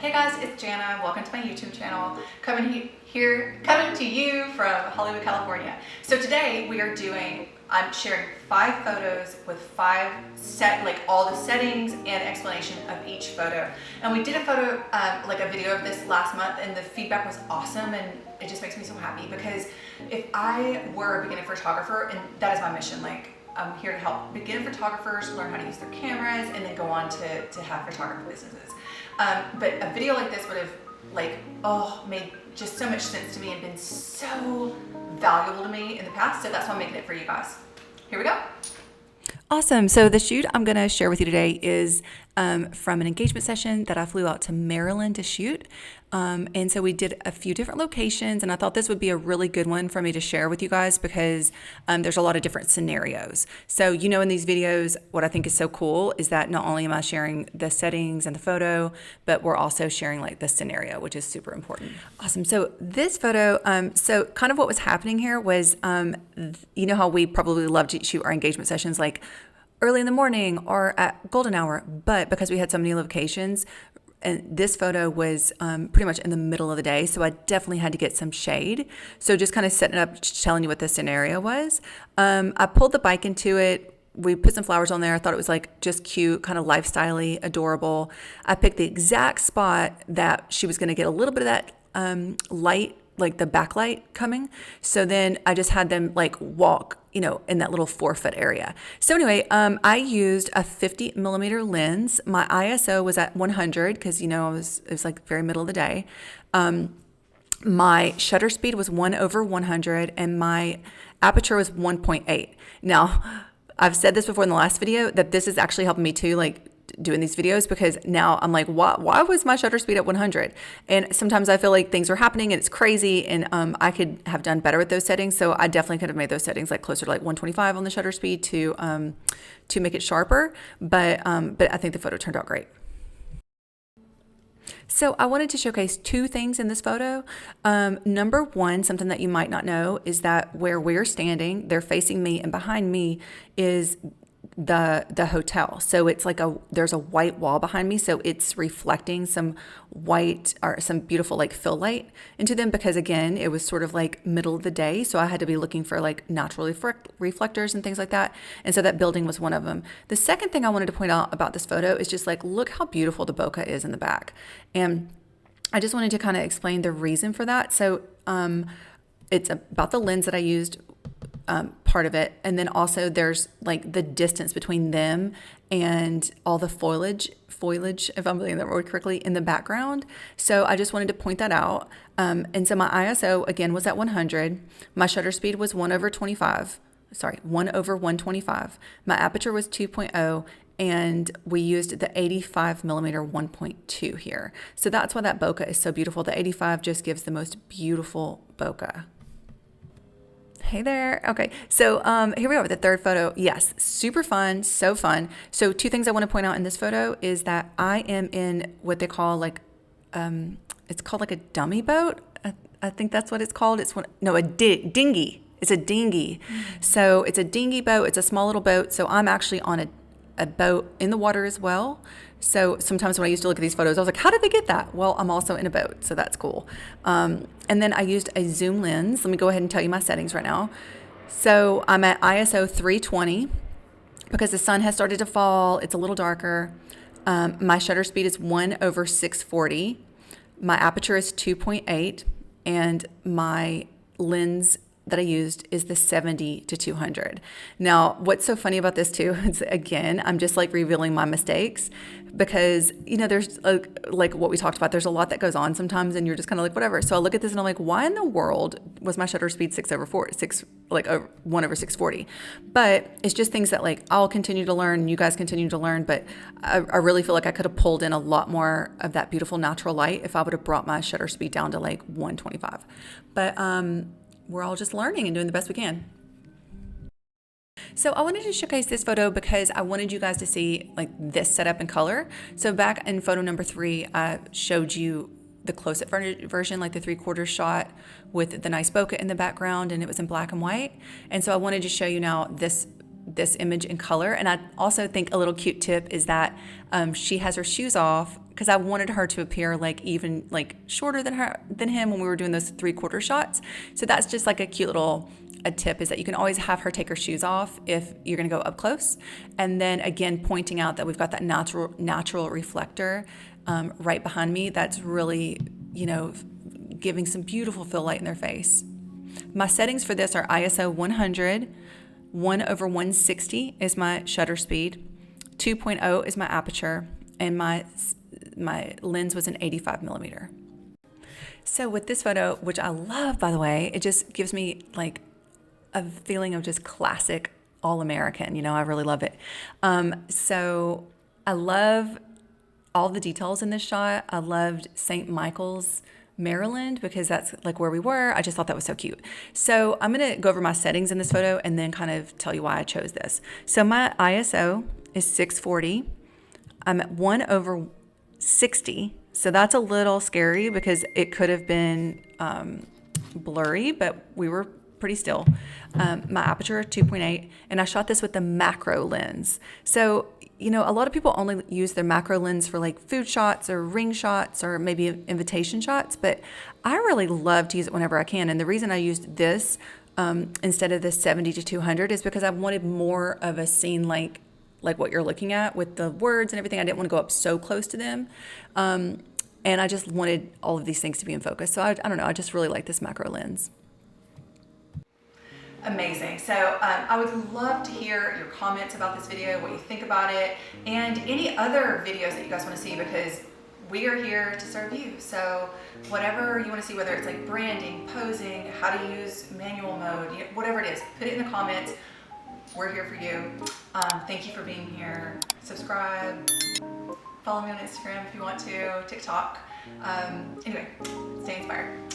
Hey guys, it's Jana. Welcome to my YouTube channel. Coming to you from Hollywood, California. So today I'm sharing 5 photos with all the settings and explanation of each photo. And we did a video of this last month, and the feedback was awesome, and it just makes me so happy because if I were a beginning photographer, and that is my mission, I'm here to help beginner photographers learn how to use their cameras and then go on to have photography businesses. But a video like this would have made just so much sense to me and been so valuable to me in the past. So that's why I'm making it for you guys. Here we go. Awesome. So the shoot I'm going to share with you today is from an engagement session that I flew out to Maryland to shoot. And so we did a few different locations, and I thought this would be a really good one for me to share with you guys because there's a lot of different scenarios. So, in these videos, what I think is so cool is that not only am I sharing the settings and the photo, but we're also sharing the scenario, which is super important. Awesome. So this photo, so kind of what was happening here was, how we probably love to shoot our engagement sessions early in the morning or at golden hour, but because we had so many locations, and this photo was pretty much in the middle of the day, so I definitely had to get some shade. So just kind of setting it up, telling you what the scenario was. I pulled the bike into it. We put some flowers on there. I thought it was just cute, kind of lifestyle-y, adorable. I picked the exact spot that she was going to get a little bit of that light, the backlight coming. So then I just had them walk, in that little 4-foot area. So anyway, I used a 50 millimeter lens. My ISO was at 100 because, it was very middle of the day. My shutter speed was 1/100 and my aperture was 1.8. Now, I've said this before in the last video that this is actually helping me too, doing these videos, because now I'm why was my shutter speed at 100? And sometimes I feel like things are happening and it's crazy, and I could have done better with those settings. So I definitely could have made those settings closer to 125 on the shutter speed to make it sharper. But I think the photo turned out great. So I wanted to showcase 2 things in this photo. Number one, something that you might not know, is that where we're standing, they're facing me, and behind me is the hotel. So it's there's a white wall behind me, so it's reflecting some white or some beautiful fill light into them, because again, it was sort of middle of the day, so I had to be looking for natural reflectors and things like that. And so that building was one of them. The second thing I wanted to point out about this photo is just look how beautiful the bokeh is in the back. And I just wanted to kind of explain the reason for that. So it's about the lens that I used, part of it, and then also there's the distance between them and all the foliage, if I'm saying that word correctly, in the background. So I just wanted to point that out. And so my ISO again was at 100. My shutter speed was 1/125. Sorry, 1/125. My aperture was 2.0. And we used the 85 millimeter 1.2 here. So that's why that bokeh is so beautiful. The 85 just gives the most beautiful bokeh. Hey there. Okay, so here we are with the third photo. Yes, super fun, so fun. So 2 things I want to point out in this photo is that I am in what they call it's called a dummy boat. I think that's what it's called. A dinghy. It's a dinghy. So it's a dinghy boat. It's a small little boat. So I'm actually on a boat in the water as well. So sometimes when I used to look at these photos, I was how did they get that? Well, I'm also in a boat, so that's cool. And then I used a zoom lens. Let me go ahead and tell you my settings right now. So I'm at ISO 320 because the sun has started to fall. It's a little darker. My shutter speed is 1/640. My aperture is 2.8, and my lens that I used is the 70-200. Now, what's so funny about this too is, again, I'm just revealing my mistakes, because there's what we talked about, there's a lot that goes on sometimes, and you're just kind of whatever. So I look at this and I'm why in the world was my shutter speed 1/640? But it's just things that I'll continue to learn, you guys continue to learn, but I really feel I could have pulled in a lot more of that beautiful natural light if I would have brought my shutter speed down to 125. But we're all just learning and doing the best we can. So I wanted to showcase this photo because I wanted you guys to see this setup in color. So back in photo number 3, I showed you the close-up version, the 3/4 shot with the nice bokeh in the background, and it was in black and white. And so I wanted to show you now this this image in color. And I also think a little cute tip is that she has her shoes off because I wanted her to appear like even like shorter than him when we were doing those 3/4 shots. So that's just like a cute little a tip, is that you can always have her take her shoes off if you're going to go up close. And then again, pointing out that we've got that natural reflector right behind me. That's really, giving some beautiful fill light in their face. My settings for this are ISO 100, 1/160 is my shutter speed, 2.0 is my aperture, and my lens was an 85 millimeter. So with this photo, which I love, by the way, it just gives me like a feeling of just classic all-American. I really love it. So I love all the details in this shot. I loved St. Michael's, Maryland, because that's like where we were. I just thought that was so cute. So I'm going to go over my settings in this photo and then kind of tell you why I chose this. So my ISO is 640. I'm at 1/60. So that's a little scary because it could have been blurry, but we were pretty still. My aperture 2.8, and I shot this with the macro lens. So, a lot of people only use their macro lens for like food shots or ring shots or maybe invitation shots, but I really love to use it whenever I can. And the reason I used this instead of the 70-200 is because I wanted more of a scene like what you're looking at with the words and everything. I didn't want to go up so close to them. And I just wanted all of these things to be in focus. So I don't know, I just really like this macro lens. Amazing. So I would love to hear your comments about this video, what you think about it, and any other videos that you guys want to see, because we are here to serve you. So whatever you want to see, whether it's like branding, posing, how to use manual mode, whatever it is, put it in the comments. We're here for you. Thank you for being here. Subscribe. Follow me on Instagram if you want to, TikTok. Anyway, stay inspired.